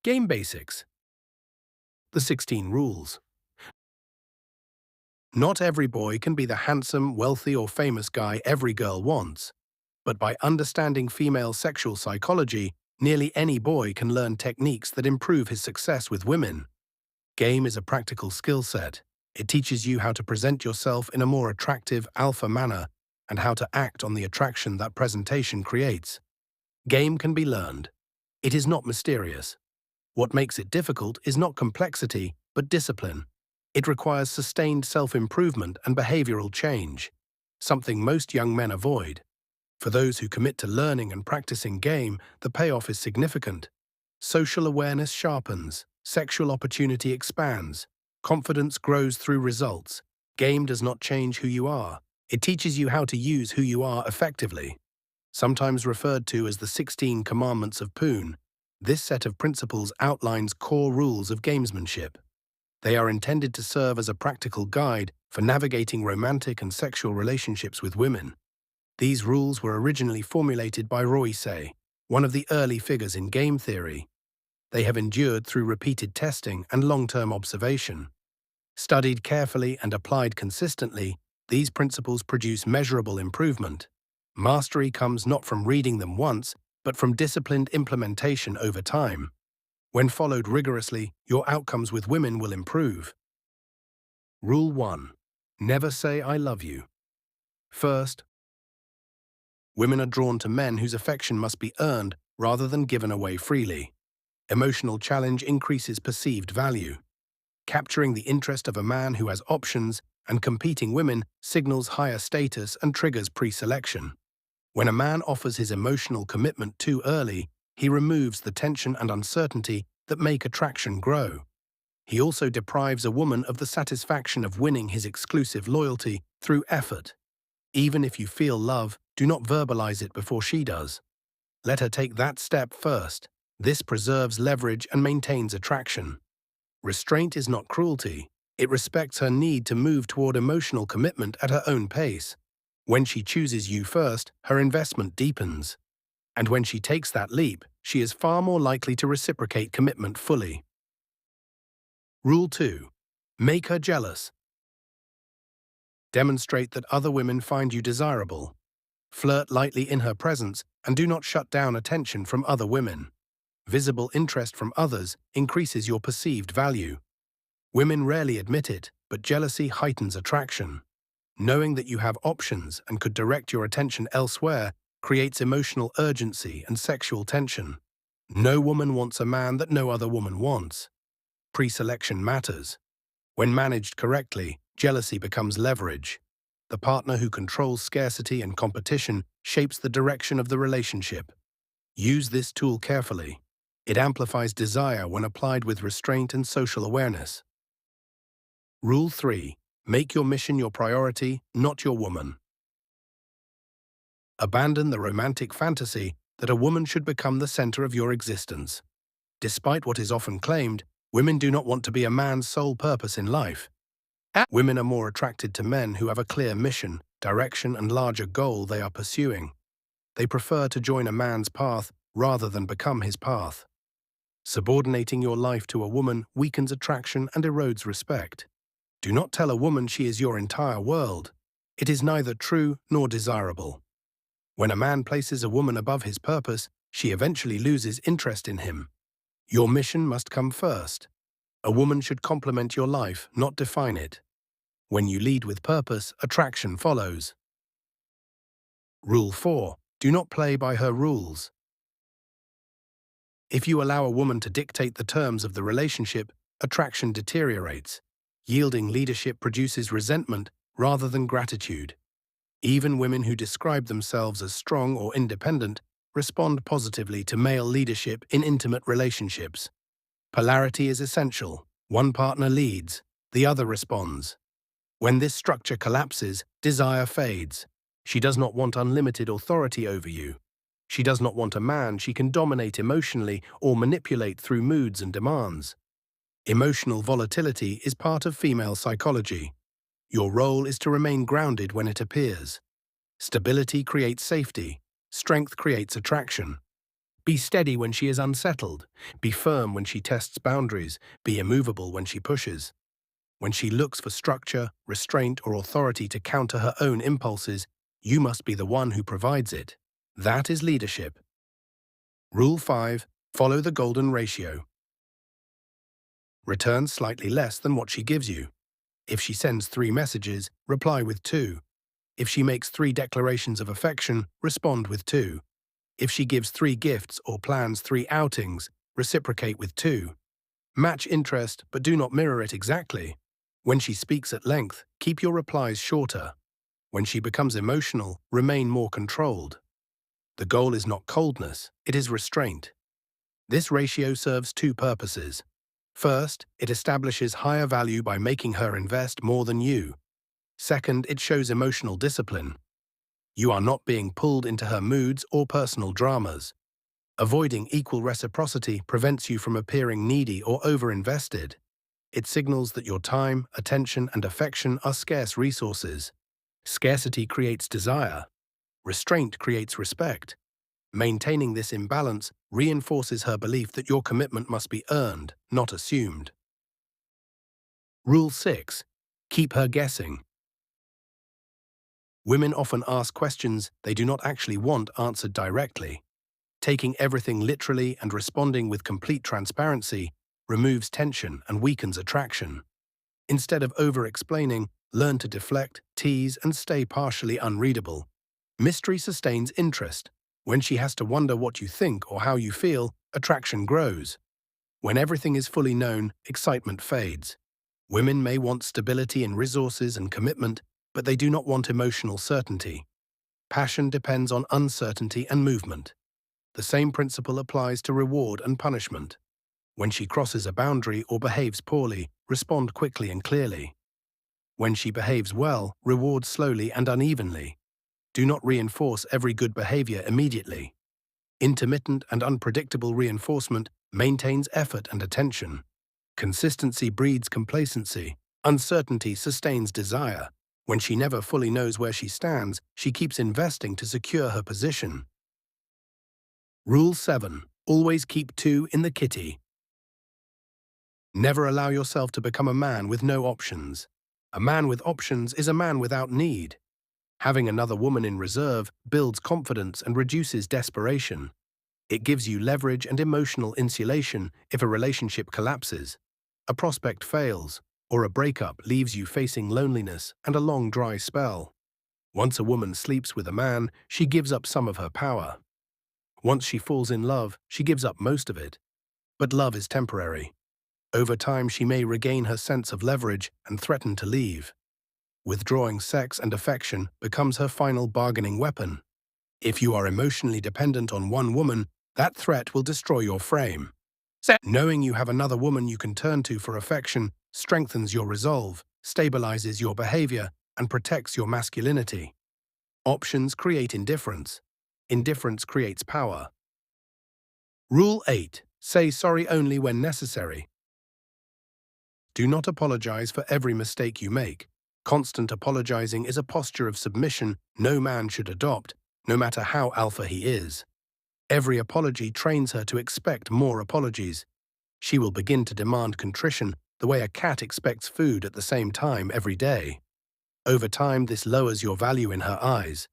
Game basics. The 16 rules. Not every boy can be the handsome, wealthy, or famous guy every girl wants. But by understanding female sexual psychology, nearly any boy can learn techniques that improve his success with women. Game is a practical skill set. It teaches you how to present yourself in a more attractive, alpha manner and how to act on the attraction that presentation creates. Game can be learned. It is not mysterious. What makes it difficult is not complexity, but discipline. It requires sustained self-improvement and behavioral change, something most young men avoid. For those who commit to learning and practicing game, the payoff is significant. Social awareness sharpens, sexual opportunity expands, confidence grows through results. Game does not change who you are. It teaches you how to use who you are effectively. Sometimes referred to as the 16 Commandments of Poon, this set of principles outlines core rules of gamesmanship. They are intended to serve as a practical guide for navigating romantic and sexual relationships with women. These rules were originally formulated by Roy, one of the early figures in game theory. They have endured through repeated testing and long-term observation. Studied carefully and applied consistently, these principles produce measurable improvement. Mastery comes not from reading them once, but from disciplined implementation over time. When followed rigorously, your outcomes with women will improve. Rule 1. Never say I love you. First, women are drawn to men whose affection must be earned rather than given away freely. Emotional challenge increases perceived value. Capturing the interest of a man who has options and competing women signals higher status and triggers pre-selection. When a man offers his emotional commitment too early, he removes the tension and uncertainty that make attraction grow. He also deprives a woman of the satisfaction of winning his exclusive loyalty through effort. Even if you feel love, do not verbalize it before she does. Let her take that step first. This preserves leverage and maintains attraction. Restraint is not cruelty. It respects her need to move toward emotional commitment at her own pace. When she chooses you first, her investment deepens. And when she takes that leap, she is far more likely to reciprocate commitment fully. Rule 2. Make her jealous. Demonstrate that other women find you desirable. Flirt lightly in her presence and do not shut down attention from other women. Visible interest from others increases your perceived value. Women rarely admit it, but jealousy heightens attraction. Knowing that you have options and could direct your attention elsewhere creates emotional urgency and sexual tension. No woman wants a man that no other woman wants. Pre-selection matters. When managed correctly, jealousy becomes leverage. The partner who controls scarcity and competition shapes the direction of the relationship. Use this tool carefully. It amplifies desire when applied with restraint and social awareness. Rule 3. Make your mission your priority, not your woman. Abandon the romantic fantasy that a woman should become the center of your existence. Despite what is often claimed, women do not want to be a man's sole purpose in life. Women are more attracted to men who have a clear mission, direction, and larger goal they are pursuing. They prefer to join a man's path rather than become his path. Subordinating your life to a woman weakens attraction and erodes respect. Do not tell a woman she is your entire world. It is neither true nor desirable. When a man places a woman above his purpose, she eventually loses interest in him. Your mission must come first. A woman should complement your life, not define it. When you lead with purpose, attraction follows. Rule 4. Do not play by her rules. If you allow a woman to dictate the terms of the relationship, attraction deteriorates. Yielding leadership produces resentment rather than gratitude. Even women who describe themselves as strong or independent respond positively to male leadership in intimate relationships. Polarity is essential. One partner leads, the other responds. When this structure collapses, desire fades. She does not want unlimited authority over you. She does not want a man she can dominate emotionally or manipulate through moods and demands. Emotional volatility is part of female psychology. Your role is to remain grounded when it appears. Stability creates safety. Strength creates attraction. Be steady when she is unsettled. Be firm when she tests boundaries. Be immovable when she pushes. When she looks for structure, restraint, or authority to counter her own impulses, you must be the one who provides it. That is leadership. Rule 5. Follow the golden ratio. Return slightly less than what she gives you. If she sends 3 messages, reply with 2. If she makes 3 declarations of affection, respond with 2. If she gives 3 gifts or plans 3 outings, reciprocate with 2. Match interest, but do not mirror it exactly. When she speaks at length, keep your replies shorter. When she becomes emotional, remain more controlled. The goal is not coldness, it is restraint. This ratio serves 2 purposes. First, it establishes higher value by making her invest more than you. Second, it shows emotional discipline. You are not being pulled into her moods or personal dramas. Avoiding equal reciprocity prevents you from appearing needy or over-invested. It signals that your time, attention, and affection are scarce resources. Scarcity creates desire. Restraint creates respect. Maintaining this imbalance reinforces her belief that your commitment must be earned, not assumed. Rule 6. Keep her guessing. Women often ask questions they do not actually want answered directly. Taking everything literally and responding with complete transparency removes tension and weakens attraction. Instead of over-explaining, learn to deflect, tease, and stay partially unreadable. Mystery sustains interest. When she has to wonder what you think or how you feel, attraction grows. When everything is fully known, excitement fades. Women may want stability in resources and commitment, but they do not want emotional certainty. Passion depends on uncertainty and movement. The same principle applies to reward and punishment. When she crosses a boundary or behaves poorly, respond quickly and clearly. When she behaves well, reward slowly and unevenly. Do not reinforce every good behavior immediately. Intermittent and unpredictable reinforcement maintains effort and attention. Consistency breeds complacency. Uncertainty sustains desire. When she never fully knows where she stands, she keeps investing to secure her position. Rule 7. Always keep 2 in the kitty. Never allow yourself to become a man with no options. A man with options is a man without need. Having another woman in reserve builds confidence and reduces desperation. It gives you leverage and emotional insulation if a relationship collapses, a prospect fails, or a breakup leaves you facing loneliness and a long dry spell. Once a woman sleeps with a man, she gives up some of her power. Once she falls in love, she gives up most of it. But love is temporary. Over time, she may regain her sense of leverage and threaten to leave. Withdrawing sex and affection becomes her final bargaining weapon. If you are emotionally dependent on one woman, that threat will destroy your frame. Knowing you have another woman you can turn to for affection strengthens your resolve, stabilizes your behavior, and protects your masculinity. Options create indifference. Indifference creates power. Rule 8. Say sorry only when necessary. Do not apologize for every mistake you make. Constant apologizing is a posture of submission no man should adopt, no matter how alpha he is. Every apology trains her to expect more apologies. She will begin to demand contrition the way a cat expects food at the same time every day. Over time, this lowers your value in her eyes.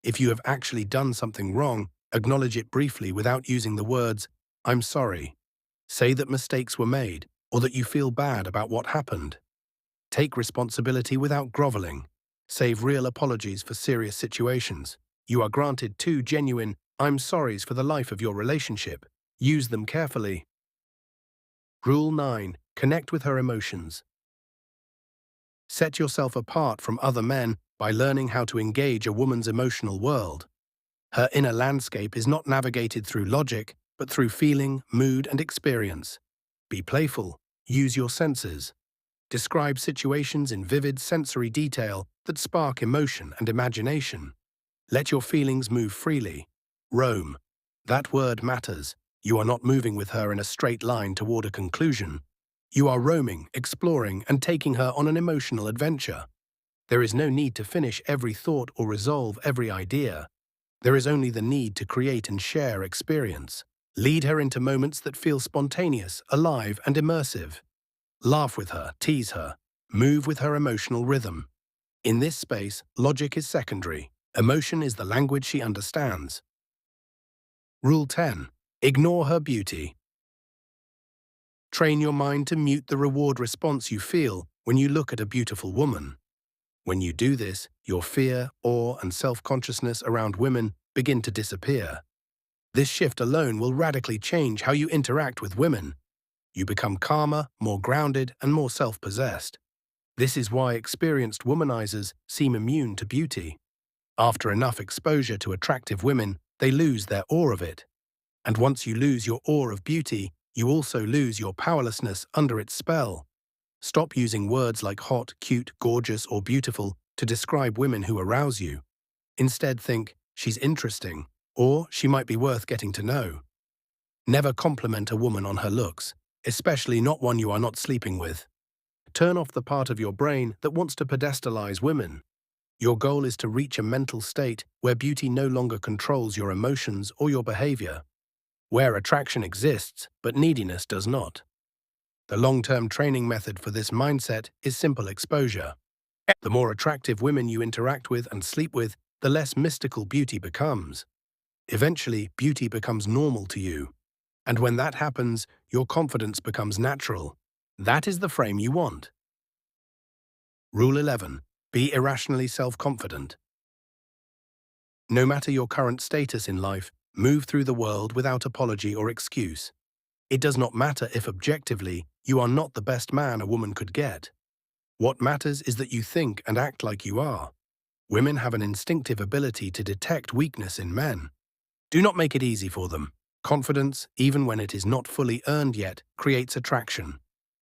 If you have actually done something wrong, acknowledge it briefly without using the words, "I'm sorry." Say that mistakes were made, or that you feel bad about what happened. Take responsibility without groveling. Save real apologies for serious situations. You are granted 2 genuine "I'm sorries" for the life of your relationship. Use them carefully. Rule 9. Connect with her emotions. Set yourself apart from other men by learning how to engage a woman's emotional world. Her inner landscape is not navigated through logic, but through feeling, mood, and experience. Be playful. Use your senses. Describe situations in vivid sensory detail that spark emotion and imagination. Let your feelings move freely. Roam. That word matters. You are not moving with her in a straight line toward a conclusion. You are roaming, exploring, and taking her on an emotional adventure. There is no need to finish every thought or resolve every idea. There is only the need to create and share experience. Lead her into moments that feel spontaneous, alive, and immersive. Laugh with her, tease her, move with her emotional rhythm. In this space, logic is secondary. Emotion is the language she understands. Rule 10. Ignore her beauty. Train your mind to mute the reward response you feel when you look at a beautiful woman. When you do this, your fear, awe, and self-consciousness around women begin to disappear. This shift alone will radically change how you interact with women. You become calmer, more grounded, and more self-possessed. This is why experienced womanizers seem immune to beauty. After enough exposure to attractive women, they lose their awe of it. And once you lose your awe of beauty, you also lose your powerlessness under its spell. Stop using words like hot, cute, gorgeous, or beautiful to describe women who arouse you. Instead think, she's interesting, or she might be worth getting to know. Never compliment a woman on her looks, especially not one you are not sleeping with. Turn off the part of your brain that wants to pedestalize women. Your goal is to reach a mental state where beauty no longer controls your emotions or your behavior, where attraction exists but neediness does not. The long-term training method for this mindset is simple exposure. The more attractive women you interact with and sleep with, the less mystical beauty becomes. Eventually, beauty becomes normal to you. And when that happens, your confidence becomes natural. That is the frame you want. Rule 11. Be irrationally self-confident. No matter your current status in life, move through the world without apology or excuse. It does not matter if objectively you are not the best man a woman could get. What matters is that you think and act like you are. Women have an instinctive ability to detect weakness in men. Do not make it easy for them. Confidence, even when it is not fully earned yet, creates attraction.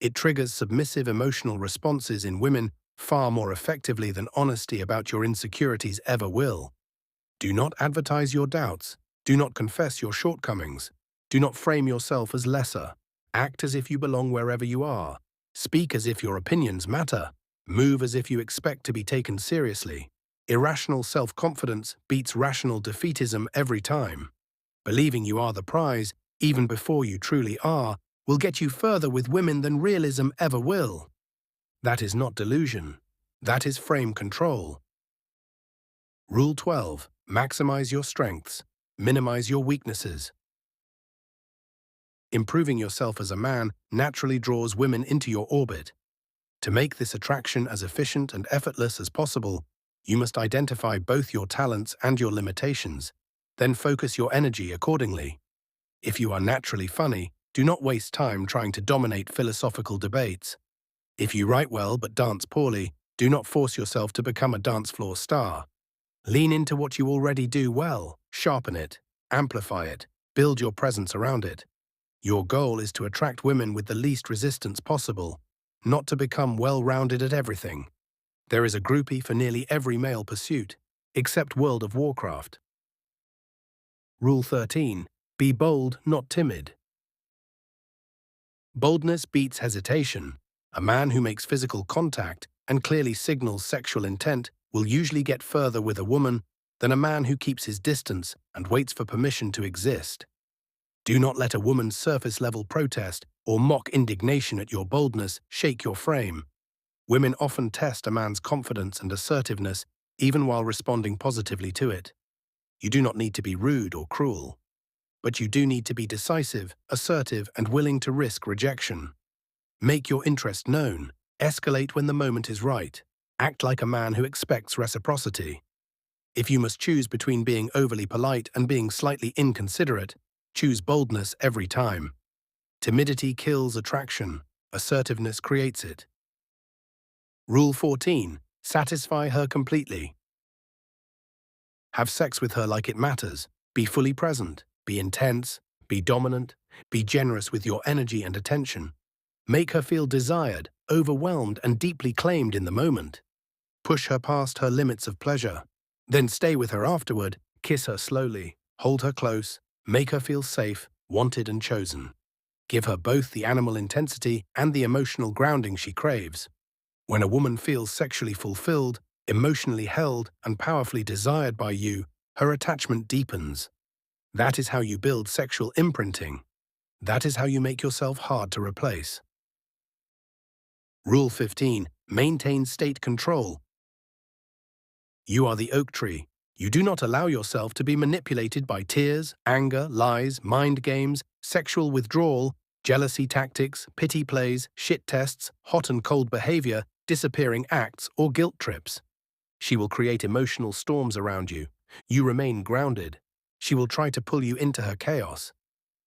It triggers submissive emotional responses in women far more effectively than honesty about your insecurities ever will. Do not advertise your doubts. Do not confess your shortcomings. Do not frame yourself as lesser. Act as if you belong wherever you are. Speak as if your opinions matter. Move as if you expect to be taken seriously. Irrational self-confidence beats rational defeatism every time. Believing you are the prize, even before you truly are, will get you further with women than realism ever will. That is not delusion. That is frame control. Rule 12. Maximize your strengths. Minimize your weaknesses. Improving yourself as a man naturally draws women into your orbit. To make this attraction as efficient and effortless as possible, you must identify both your talents and your limitations, then focus your energy accordingly. If you are naturally funny, do not waste time trying to dominate philosophical debates. If you write well but dance poorly, do not force yourself to become a dance floor star. Lean into what you already do well, sharpen it, amplify it, build your presence around it. Your goal is to attract women with the least resistance possible, not to become well-rounded at everything. There is a groupie for nearly every male pursuit, except World of Warcraft. Rule 13. Be bold, not timid. Boldness beats hesitation. A man who makes physical contact and clearly signals sexual intent will usually get further with a woman than a man who keeps his distance and waits for permission to exist. Do not let a woman's surface-level protest or mock indignation at your boldness shake your frame. Women often test a man's confidence and assertiveness even while responding positively to it. You do not need to be rude or cruel, but you do need to be decisive, assertive, and willing to risk rejection. Make your interest known. Escalate when the moment is right. Act like a man who expects reciprocity. If you must choose between being overly polite and being slightly inconsiderate, choose boldness every time. Timidity kills attraction. Assertiveness creates it. Rule 14. Satisfy her completely. Have sex with her like it matters. Be fully present. Be intense. Be dominant. Be generous with your energy and attention. Make her feel desired, overwhelmed, and deeply claimed in the moment. Push her past her limits of pleasure. Then stay with her afterward. Kiss her slowly. Hold her close. Make her feel safe, wanted, and chosen. Give her both the animal intensity and the emotional grounding she craves. When a woman feels sexually fulfilled, emotionally held, and powerfully desired by you, her attachment deepens. That is how you build sexual imprinting. That is how you make yourself hard to replace. Rule 15. Maintain state control. You are the oak tree. You do not allow yourself to be manipulated by tears, anger, lies, mind games, sexual withdrawal, jealousy tactics, pity plays, shit tests, hot and cold behavior, disappearing acts, or guilt trips. She will create emotional storms around you. You remain grounded. She will try to pull you into her chaos.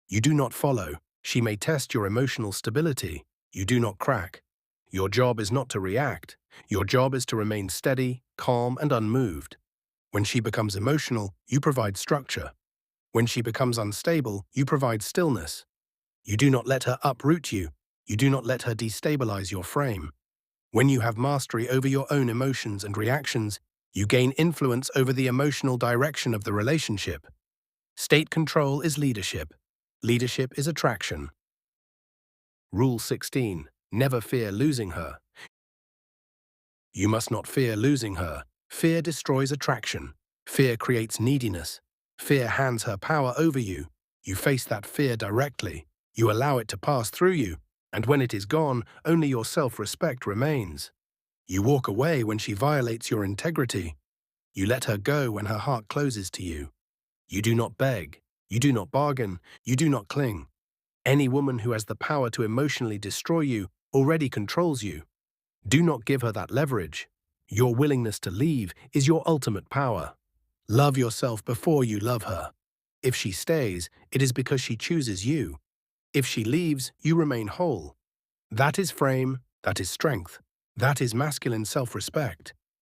You do not follow. She may test your emotional stability. You do not crack. Your job is not to react. Your job is to remain steady, calm, and unmoved. When she becomes emotional, you provide structure. When she becomes unstable, you provide stillness. You do not let her uproot you. You do not let her destabilize your frame. When you have mastery over your own emotions and reactions, you gain influence over the emotional direction of the relationship. State control is leadership. Leadership is attraction. Rule 16. Never fear losing her. You must not fear losing her. Fear destroys attraction. Fear creates neediness. Fear hands her power over you. You face that fear directly. You allow it to pass through you, and when it is gone, only your self-respect remains. You walk away when she violates your integrity. You let her go when her heart closes to you. You do not beg. You do not bargain. You do not cling. Any woman who has the power to emotionally destroy you already controls you. Do not give her that leverage. Your willingness to leave is your ultimate power. Love yourself before you love her. If she stays, it is because she chooses you. If she leaves, you remain whole. That is frame, that is strength, that is masculine self-respect.